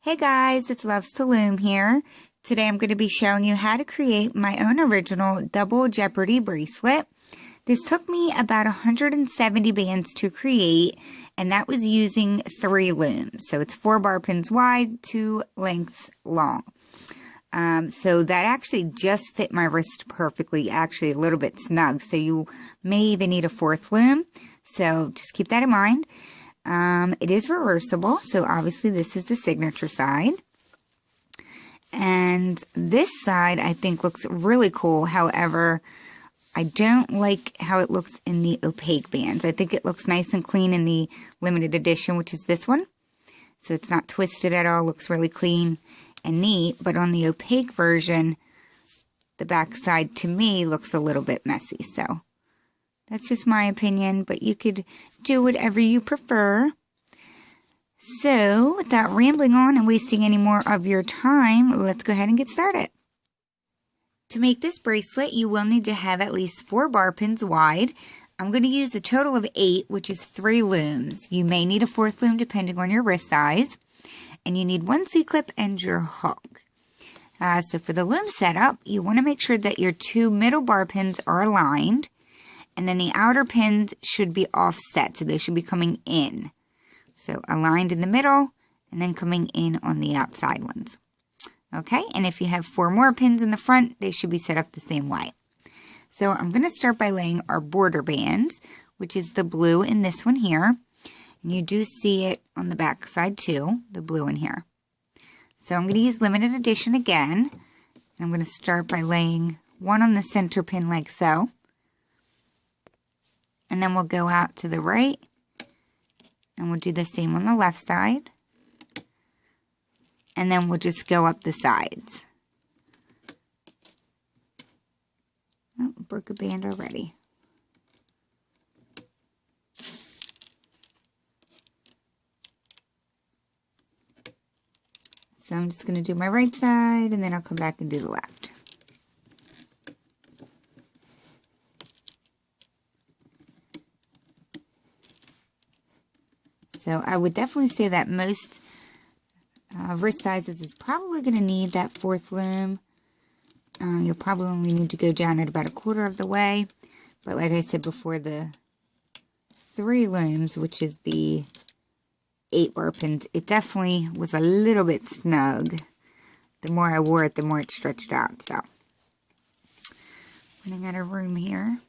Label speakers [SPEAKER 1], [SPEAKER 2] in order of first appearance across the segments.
[SPEAKER 1] Hey guys, it's Loves to Loom here. Today I'm going to be showing you how to create my own original double Jeopardy bracelet. This took me about 170 bands to create, and that was using 3 looms. So it's 4 bar pins wide, 2 lengths long. So that actually just fit my wrist perfectly, actually a little bit snug. So you may even need a 4th loom. So just keep that in mind. It is reversible, so obviously this is the signature side. And this side I think looks really cool. However, I don't like how it looks in the opaque bands. I think it looks nice and clean in the limited edition, which is this one. So it's not twisted at all, looks really clean and neat. But on the opaque version, the back side to me looks a little bit messy. So that's just my opinion, but you could do whatever you prefer. So, without rambling on and wasting any more of your time, let's go ahead and get started. To make this bracelet, you will need to have at least 4 bar pins wide. I'm going to use a total of 8, which is 3 looms. You may need a 4th loom depending on your wrist size. And you need 1 C-clip and your hook. So for the loom setup, you want to make sure that your 2 middle bar pins are aligned. And then the outer pins should be offset, so they should be coming in. So aligned in the middle, and then coming in on the outside ones. Okay, and if you have 4 more pins in the front, they should be set up the same way. So I'm going to start by laying our border bands, which is the blue in this one here. And you do see it on the back side too, the blue in here. So I'm going to use limited edition again. And I'm going to start by laying 1 on the center pin like so. And then we'll go out to the right, and we'll do the same on the left side. And then we'll just go up the sides. Oh, broke a band already. So I'm just going to do my right side, and then I'll come back and do the left. So I would definitely say that most wrist sizes is probably going to need that 4th loom. You'll probably only need to go down at about 1/4 of the way. But like I said before, the 3 looms, which is the 8 bar pins, it definitely was a little bit snug. The more I wore it, the more it stretched out. So running out of room here.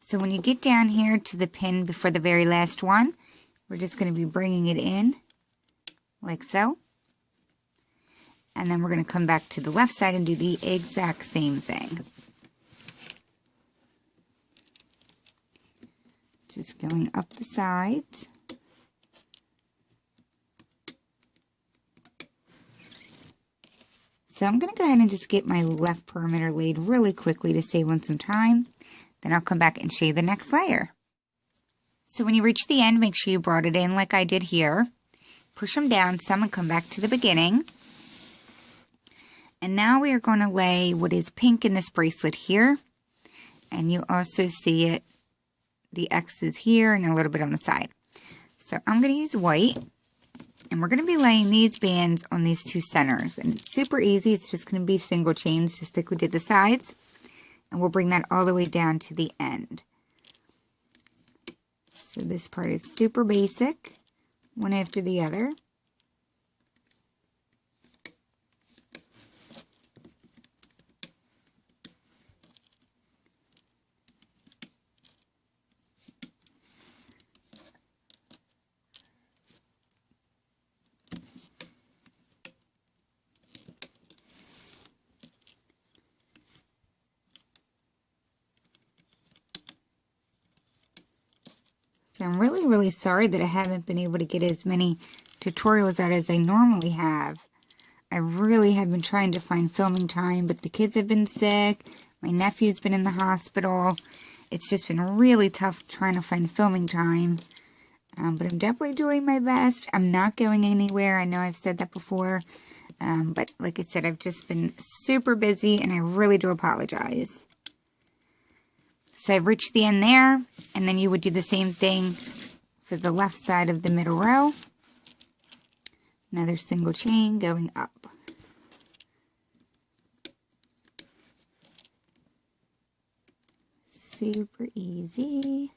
[SPEAKER 1] So when you get down here to the pin before the very last one, we're just going to be bringing it in like so. And then we're going to come back to the left side and do the exact same thing. Just going up the sides. So I'm going to go ahead and just get my left perimeter laid really quickly to save on some time. Then I'll come back and show you the next layer. So when you reach the end, make sure you brought it in like I did here. Push them down some and come back to the beginning. And now we are going to lay what is pink in this bracelet here. And you also see it, the X's here and a little bit on the side. So I'm going to use white. And we're going to be laying these bands on these 2 centers. And it's super easy. It's just going to be single chains just like we did the sides. And we'll bring that all the way down to the end. So this part is super basic, one after the other. So I'm really sorry that I haven't been able to get as many tutorials out as I normally have. I really have been trying to find filming time, but the kids have been sick. My nephew's been in the hospital. It's just been really tough trying to find filming time. But I'm definitely doing my best. I'm not going anywhere. I know I've said that before. But like I said, I've just been super busy and I really do apologize. So I've reached the end there, and then you would do the same thing for the left side of the middle row. Another single chain going up. Super easy.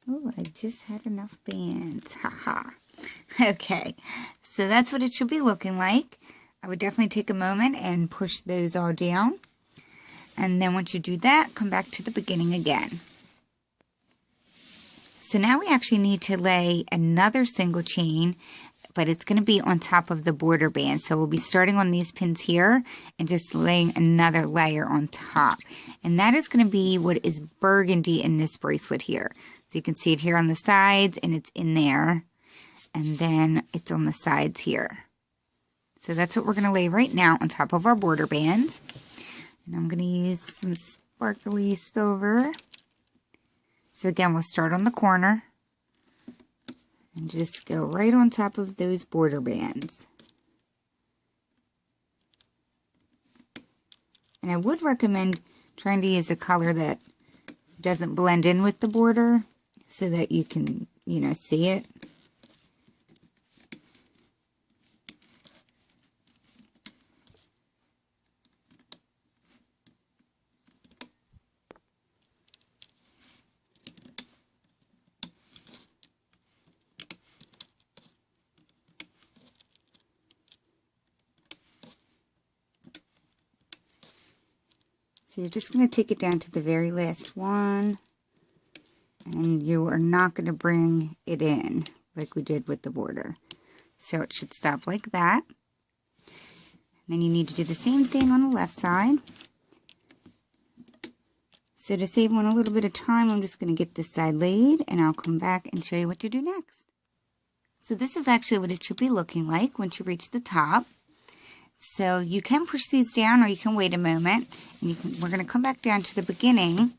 [SPEAKER 1] Oh, I just had enough bands. Haha. Okay, so that's what it should be looking like. I would definitely take a moment and push those all down. And then once you do that, come back to the beginning again. So now we actually need to lay another single chain, but it's going to be on top of the border band. So we'll be starting on these pins here and just laying another layer on top. And that is going to be what is burgundy in this bracelet here. So you can see it here on the sides and it's in there. And then it's on the sides here. So that's what we're going to lay right now on top of our border bands. And I'm going to use some sparkly silver. So again, we'll start on the corner and just go right on top of those border bands. And I would recommend trying to use a color that doesn't blend in with the border so that you can, see it. So you're just going to take it down to the very last one, and you are not going to bring it in like we did with the border. So it should stop like that. And then you need to do the same thing on the left side. So to save on a little bit of time, I'm just going to get this side laid, and I'll come back and show you what to do next. So this is actually what it should be looking like once you reach the top. So you can push these down or you can wait a moment. And we're going to come back down to the beginning.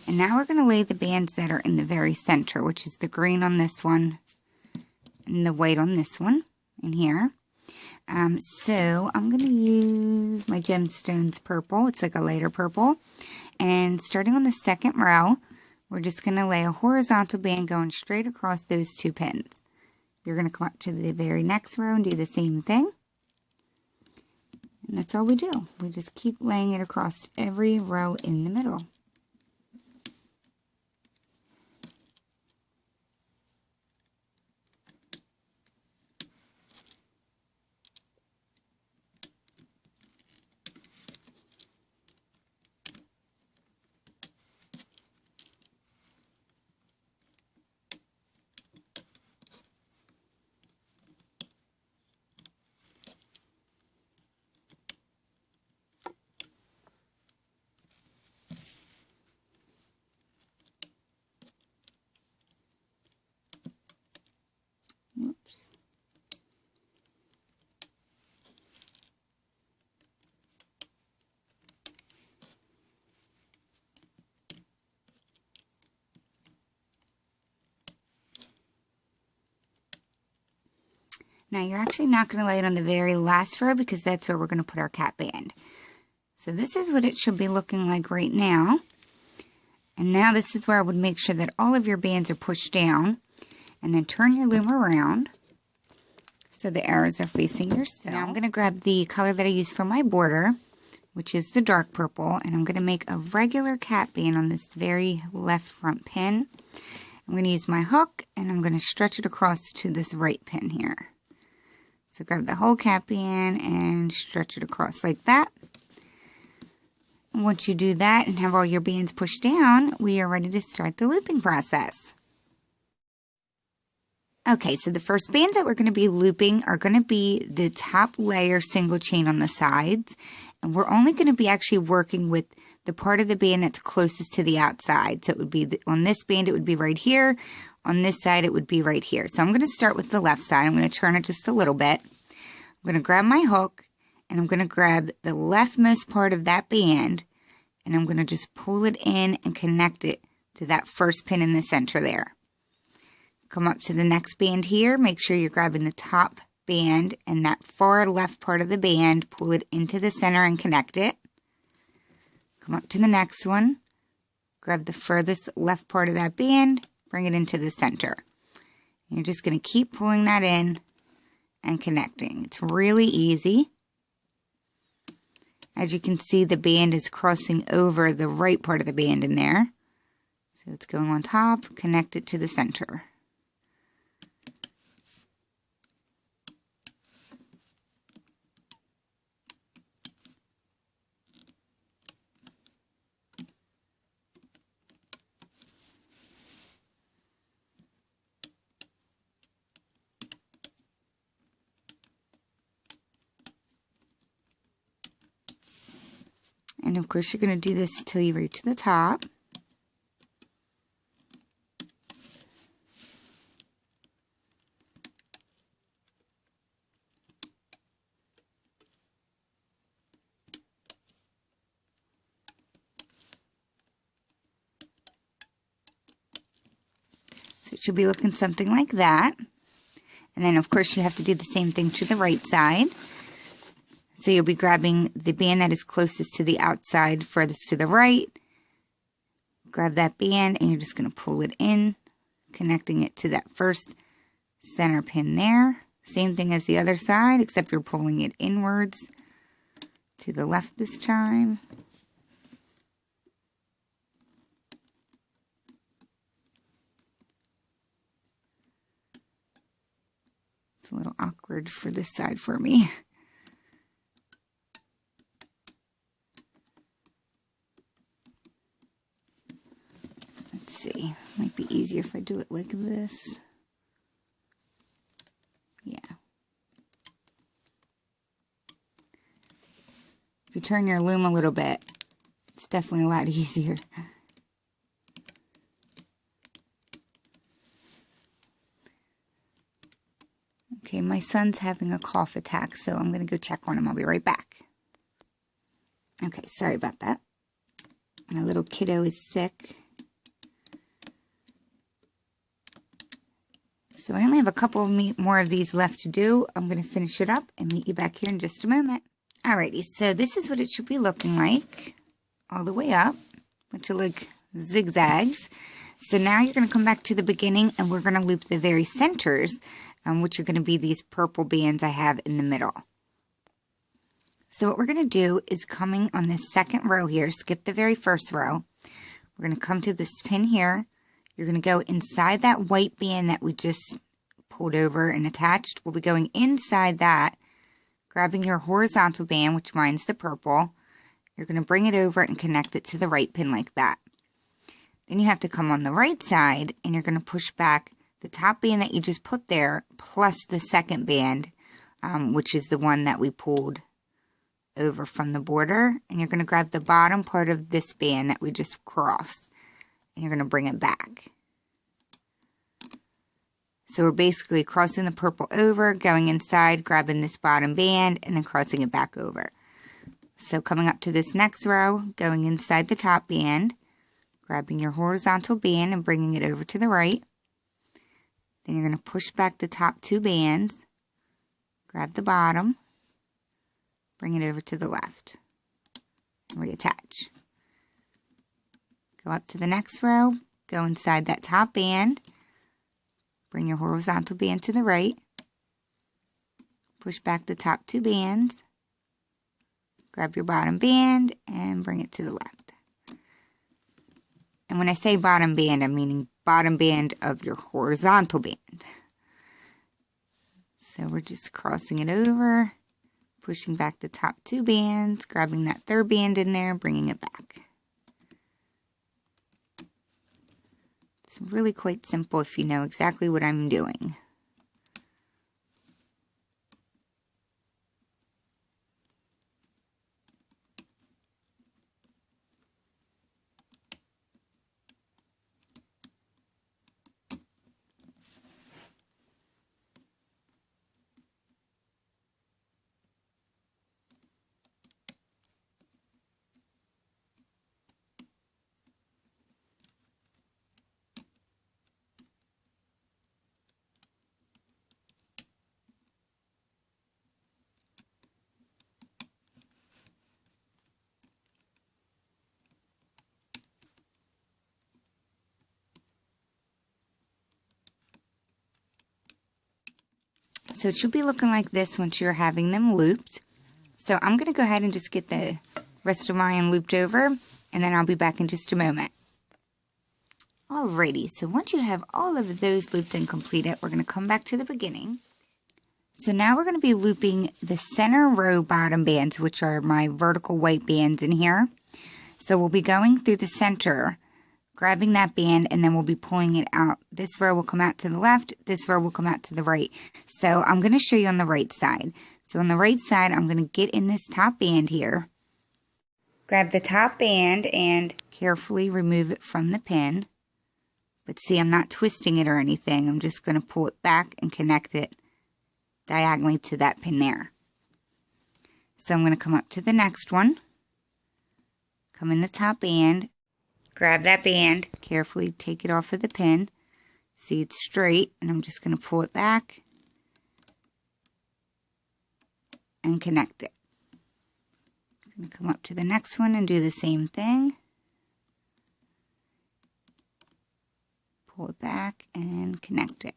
[SPEAKER 1] And now we're going to lay the bands that are in the very center, which is the green on this one and the white on this one in here. So I'm going to use my gemstones purple. It's like a lighter purple. And starting on the second row, we're just going to lay a horizontal band going straight across those two pins. You're going to come up to the very next row and do the same thing. And that's all we do. We just keep laying it across every row in the middle. Oops. Now you're actually not going to lay it on the very last row because that's where we're going to put our cap band. So this is what it should be looking like right now. And now this is where I would make sure that all of your bands are pushed down. And then turn your loom around so the arrows are facing yourself. Now I'm going to grab the color that I use for my border, which is the dark purple, and I'm going to make a regular cap band on this very left front pin. I'm going to use my hook and I'm going to stretch it across to this right pin here. So grab the whole cap band and stretch it across like that. Once you do that and have all your bands pushed down, we are ready to start the looping process. Okay, so the first bands that we're going to be looping are going to be the top layer single chain on the sides. And we're only going to be actually working with the part of the band that's closest to the outside. So it would be, on this band, it would be right here. On this side, it would be right here. So I'm going to start with the left side. I'm going to turn it just a little bit. I'm going to grab my hook, and I'm going to grab the leftmost part of that band, and I'm going to just pull it in and connect it to that first pin in the center there. Come up to the next band here. Make sure you're grabbing the top band and that far left part of the band. Pull it into the center and connect it. Come up to the next one. Grab the furthest left part of that band. Bring it into the center. And you're just going to keep pulling that in and connecting. It's really easy. As you can see, the band is crossing over the right part of the band in there. So it's going on top, connect it to the center. And of course, you're going to do this until you reach the top. So it should be looking something like that. And then, of course, you have to do the same thing to the right side. So you'll be grabbing the band that is closest to the outside, furthest to the right. Grab that band, and you're just going to pull it in, connecting it to that first center pin there. Same thing as the other side, except you're pulling it inwards to the left this time. It's a little awkward for this side for me. Let's see, might be easier if I do it like this. Yeah. If you turn your loom a little bit, it's definitely a lot easier. Okay, my son's having a cough attack, so I'm going to go check on him. I'll be right back. Okay, sorry about that. My little kiddo is sick. So I only have a couple more of these left to do. I'm going to finish it up and meet you back here in just a moment. Alrighty, so this is what it should be looking like all the way up. Bunch of like zigzags. So now you're going to come back to the beginning and we're going to loop the very centers, which are going to be these purple bands I have in the middle. So what we're going to do is coming on this second row here, skip the very first row. We're going to come to this pin here. You're going to go inside that white band that we just pulled over and attached. We'll be going inside that, grabbing your horizontal band, which mine's the purple. You're going to bring it over and connect it to the right pin like that. Then you have to come on the right side and you're going to push back the top band that you just put there plus the second band, which is the one that we pulled over from the border. And you're going to grab the bottom part of this band that we just crossed. And you're going to bring it back. So we're basically crossing the purple over, going inside, grabbing this bottom band, and then crossing it back over. So coming up to this next row, going inside the top band, grabbing your horizontal band and bringing it over to the right. Then you're going to push back the top two bands, grab the bottom, bring it over to the left, and reattach. Go up to the next row, go inside that top band, bring your horizontal band to the right, push back the top two bands, grab your bottom band, and bring it to the left. And when I say bottom band, I'm meaning bottom band of your horizontal band. So we're just crossing it over, pushing back the top 2 bands, grabbing that 3rd band in there, bringing it back. It's really quite simple if you know exactly what I'm doing. So it should be looking like this once you're having them looped. So I'm going to go ahead and just get the rest of mine looped over, and then I'll be back in just a moment. Alrighty, so once you have all of those looped and completed, we're going to come back to the beginning. So now we're going to be looping the center row bottom bands, which are my vertical white bands in here. So we'll be going through the center, grabbing that band, and then we'll be pulling it out. This row will come out to the left, this row will come out to the right. So I'm going to show you on the right side. So on the right side, I'm going to get in this top band here, grab the top band, and carefully remove it from the pin. But see, I'm not twisting it or anything. I'm just going to pull it back and connect it diagonally to that pin there. So I'm going to come up to the next one, come in the top band, grab that band, carefully take it off of the pin. See, it's straight, and I'm just going to pull it back and connect it. I'm going to come up to the next one and do the same thing. Pull it back and connect it.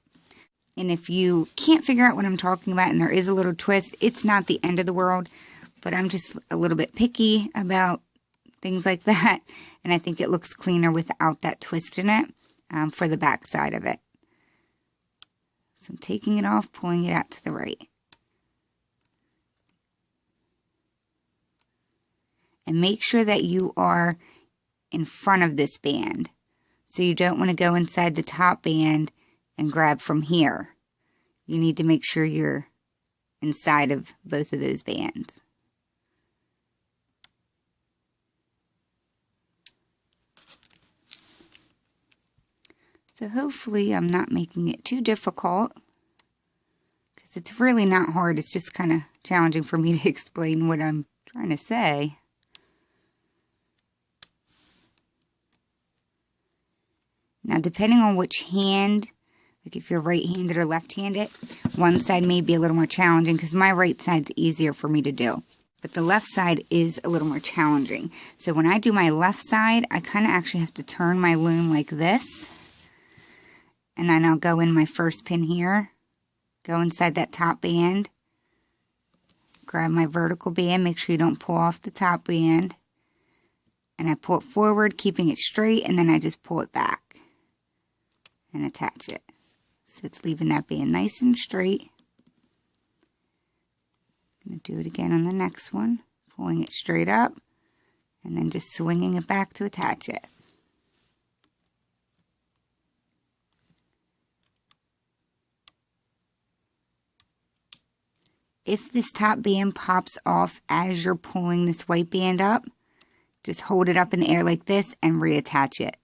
[SPEAKER 1] And if you can't figure out what I'm talking about and there is a little twist, it's not the end of the world, but I'm just a little bit picky about things like that, and I think it looks cleaner without that twist in it for the back side of it. So I'm taking it off, pulling it out to the right. And make sure that you are in front of this band. So you don't want to go inside the top band and grab from here. You need to make sure you're inside of both of those bands. So hopefully I'm not making it too difficult, because it's really not hard. It's just kind of challenging for me to explain what I'm trying to say. Now, depending on which hand, like if you're right-handed or left-handed, one side may be a little more challenging, because my right side's easier for me to do. But the left side is a little more challenging. So when I do my left side, I kind of actually have to turn my loom like this. And then I'll go in my first pin here, go inside that top band, grab my vertical band, make sure you don't pull off the top band, and I pull it forward, keeping it straight, and then I just pull it back and attach it. So it's leaving that band nice and straight. I'm going to do it again on the next one, pulling it straight up, and then just swinging it back to attach it. If this top band pops off as you're pulling this white band up, just hold it up in the air like this and reattach it.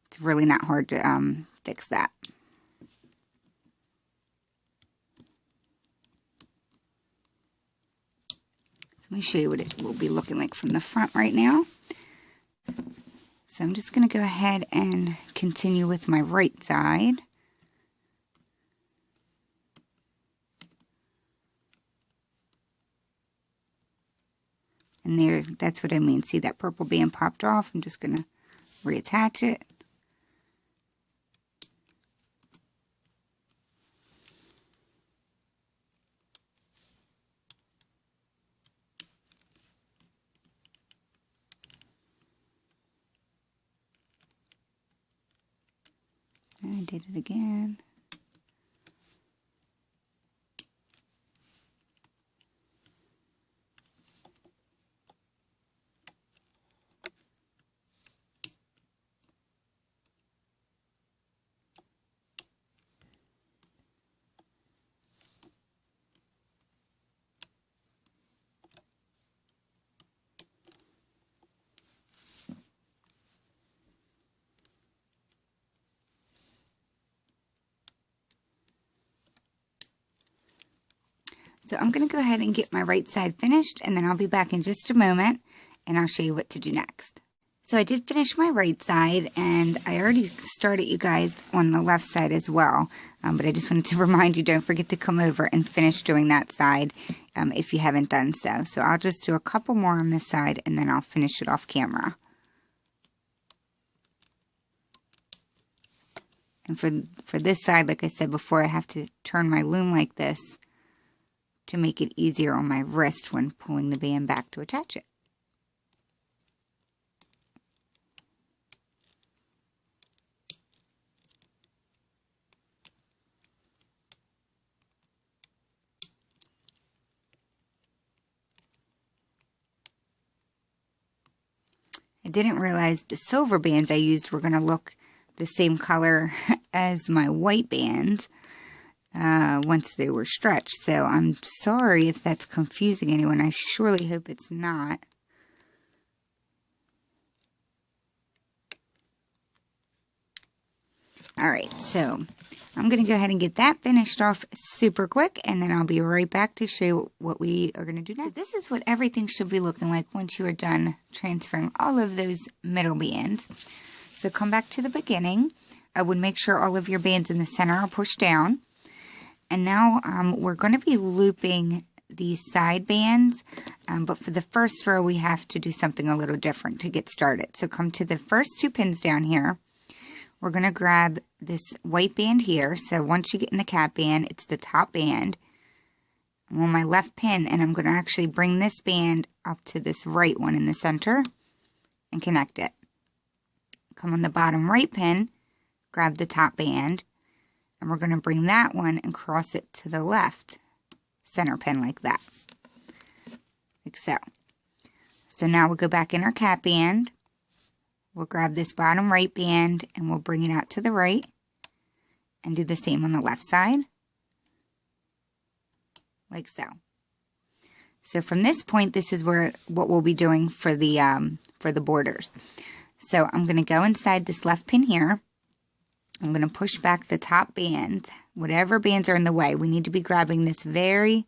[SPEAKER 1] It's really not hard to fix that. So let me show you what it will be looking like from the front right now. So I'm just going to go ahead and continue with my right side. And there, that's what I mean. See, that purple band popped off. I'm just going to reattach it. And I did it again. So I'm going to go ahead and get my right side finished, and then I'll be back in just a moment and I'll show you what to do next. So I did finish my right side, and I already started, you guys, on the left side as well. But I just wanted to remind you, don't forget to come over and finish doing that side if you haven't done so. So I'll just do a couple more on this side, and then I'll finish it off camera. And for this side, like I said before, I have to turn my loom like this to make it easier on my wrist when pulling the band back to attach it. I didn't realize the silver bands I used were going to look the same color as my white bands once they were stretched. So I'm sorry if that's confusing anyone. I surely hope it's not. Alright, so I'm going to go ahead and get that finished off super quick, and then I'll be right back to show you what we are going to do next. So this is what everything should be looking like once you are done transferring all of those middle bands. So come back to the beginning. I would make sure all of your bands in the center are pushed down. And now we're going to be looping these side bands, but for the first row we have to do something a little different to get started. So come to the first 2 pins down here. We're going to grab this white band here. So once you get in the cap band, it's the top band. I'm on my left pin, and I'm going to actually bring this band up to this right one in the center and connect it. Come on the bottom right pin, grab the top band, and we're going to bring that one and cross it to the left center pin like that. Like so. So now we'll go back in our cap band. We'll grab this bottom right band and we'll bring it out to the right and do the same on the left side, like so. So from this point, this is what we'll be doing for the borders. So I'm going to go inside this left pin here. I'm going to push back the top band. Whatever bands are in the way, we need to be grabbing this very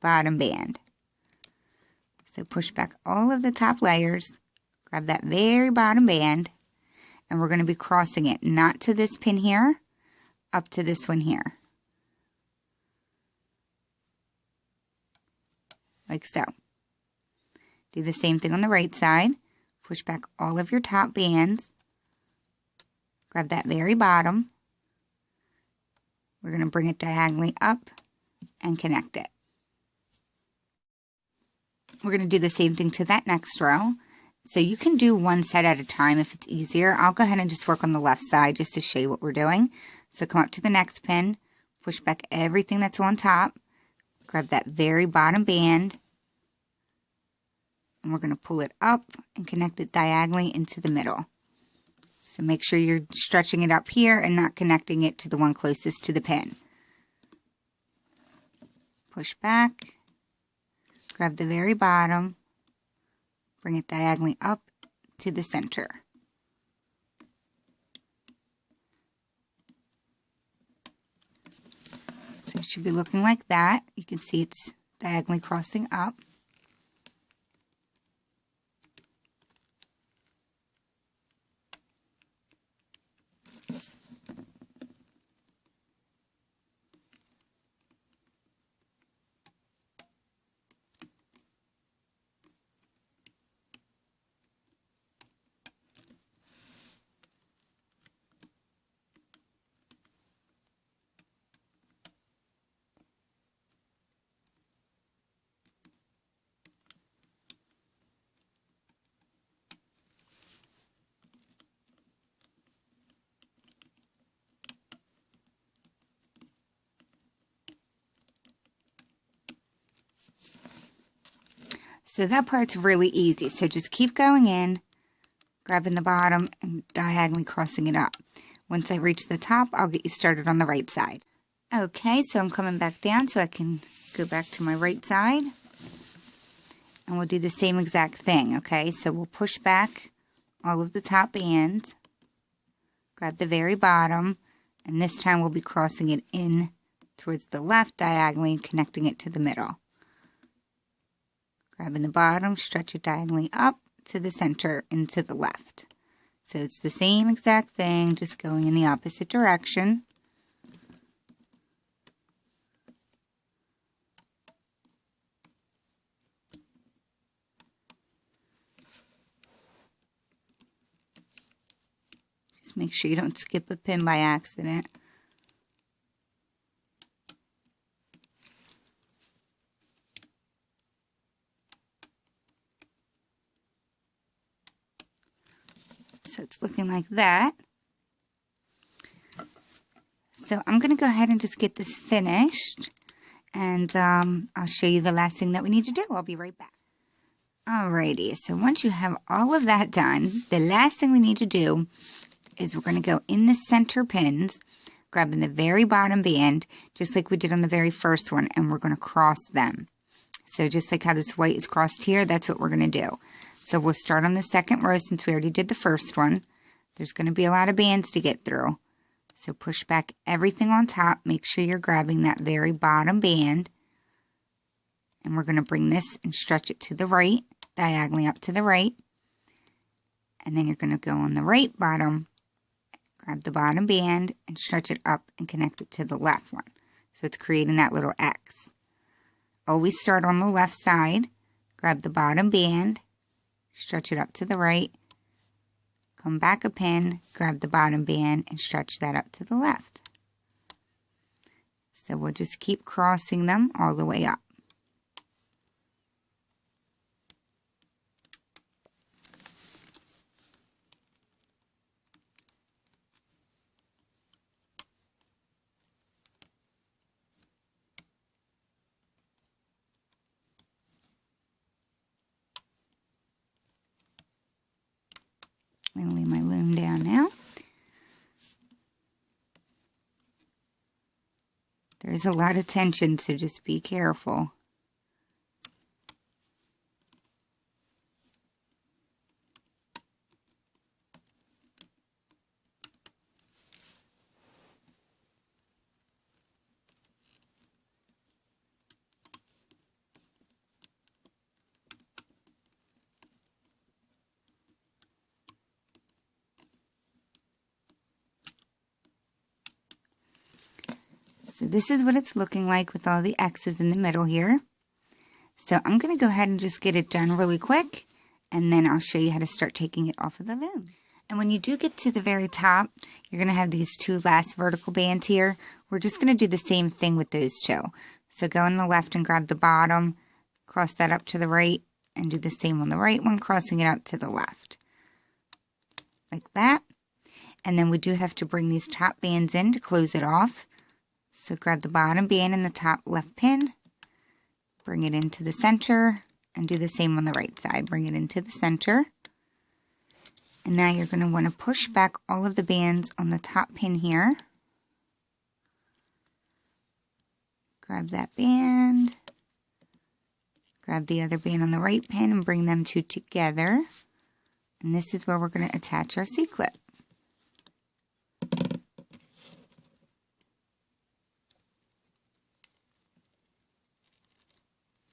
[SPEAKER 1] bottom band. So push back all of the top layers. Grab that very bottom band, and we're going to be crossing it, not to this pin here, up to this one here. Like so. Do the same thing on the right side. Push back all of your top bands. Grab that very bottom. We're going to bring it diagonally up and connect it. We're going to do the same thing to that next row. So you can do one set at a time if it's easier. I'll go ahead and just work on the left side just to show you what we're doing. So come up to the next pin, push back everything that's on top, grab that very bottom band, and we're going to pull it up and connect it diagonally into the middle. So make sure you're stretching it up here and not connecting it to the one closest to the pin. Push back, grab the very bottom, bring it diagonally up to the center. So it should be looking like that. You can see it's diagonally crossing up. So that part's really easy. So just keep going in, grabbing the bottom and diagonally crossing it up. Once I reach the top, I'll get you started on the right side. Okay, so I'm coming back down so I can go back to my right side. And we'll do the same exact thing, okay? So we'll push back all of the top bands, grab the very bottom, and this time we'll be crossing it in towards the left diagonally, connecting it to the middle. Grabbing the bottom, stretch it diagonally up to the center and to the left. So it's the same exact thing, just going in the opposite direction. Just make sure you don't skip a pin by accident. So it's looking like that. So I'm going to go ahead and just get this finished, and I'll show you the last thing that we need to do. I'll be right back. Alrighty, so once you have all of that done, the last thing we need to do is we're going to go in the center pins, grabbing the very bottom band, just like we did on the very first one, and we're going to cross them. So just like how this white is crossed here, that's what we're going to do. So we'll start on the second row since we already did the first one. There's going to be a lot of bands to get through. So push back everything on top. Make sure you're grabbing that very bottom band. And we're going to bring this and stretch it to the right, diagonally up to the right. And then you're going to go on the right bottom, grab the bottom band and stretch it up and connect it to the left one. So it's creating that little X. Always start on the left side, grab the bottom band, stretch it up to the right, come back a pin, grab the bottom band, and stretch that up to the left. So we'll just keep crossing them all the way up. I'm going to lay my loom down now. There's a lot of tension, so just be careful. So this is what it's looking like with all the X's in the middle here. So I'm going to go ahead and just get it done really quick, and then I'll show you how to start taking it off of the loom. And when you do get to the very top, you're going to have these two last vertical bands here. We're just going to do the same thing with those two. So go on the left and grab the bottom, cross that up to the right, and do the same on the right one, crossing it up to the left. Like that. And then we do have to bring these top bands in to close it off. So grab the bottom band in the top left pin, bring it into the center, and do the same on the right side. Bring it into the center. And now you're going to want to push back all of the bands on the top pin here. Grab that band, grab the other band on the right pin, and bring them two together. And this is where we're going to attach our C-clip.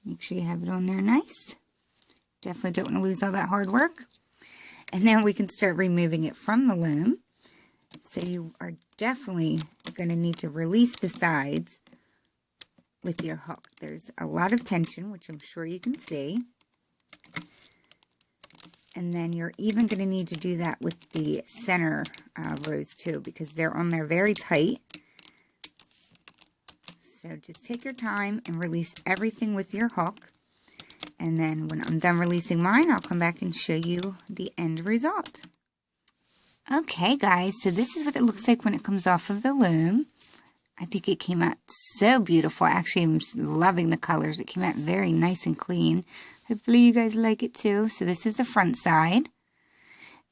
[SPEAKER 1] Make sure you have it on there nice. Definitely don't want to lose all that hard work. And then we can start removing it from the loom. So you are definitely going to need to release the sides with your hook. There's a lot of tension, which I'm sure you can see. And then you're even going to need to do that with the center rows too, because they're on there very tight. So just take your time and release everything with your hook. And then when I'm done releasing mine, I'll come back and show you the end result. Okay guys, so this is what it looks like when it comes off of the loom. I think it came out so beautiful. Actually, I'm loving the colors. It came out very nice and clean. Hopefully you guys like it too. So this is the front side.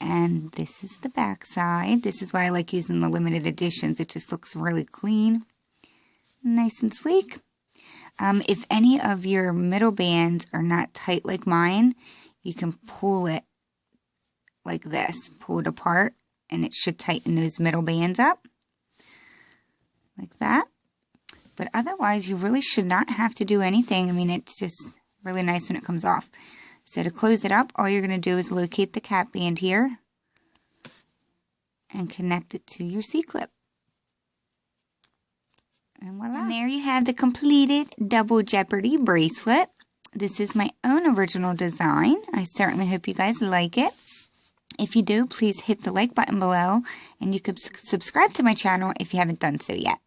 [SPEAKER 1] And this is the back side. This is why I like using the limited editions. It just looks really clean. Nice and sleek. If any of your middle bands are not tight like mine, you can pull it like this. Pull it apart and it should tighten those middle bands up. Like that. But otherwise, you really should not have to do anything. I mean, it's just really nice when it comes off. So to close it up, all you're going to do is locate the cap band here and connect it to your C-clip. And voila. And there you have the completed double Jeopardy bracelet. This is my own original design. I certainly hope you guys like it. If you do, please hit the like button below, and you could subscribe to my channel if you haven't done so yet.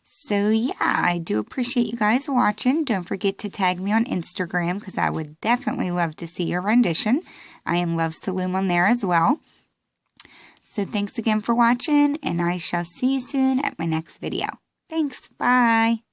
[SPEAKER 1] So yeah, I do appreciate you guys watching. Don't forget to tag me on Instagram because I would definitely love to see your rendition. I am Loves to Loom on there as well. So thanks again for watching, and I shall see you soon at my next video. Thanks, bye!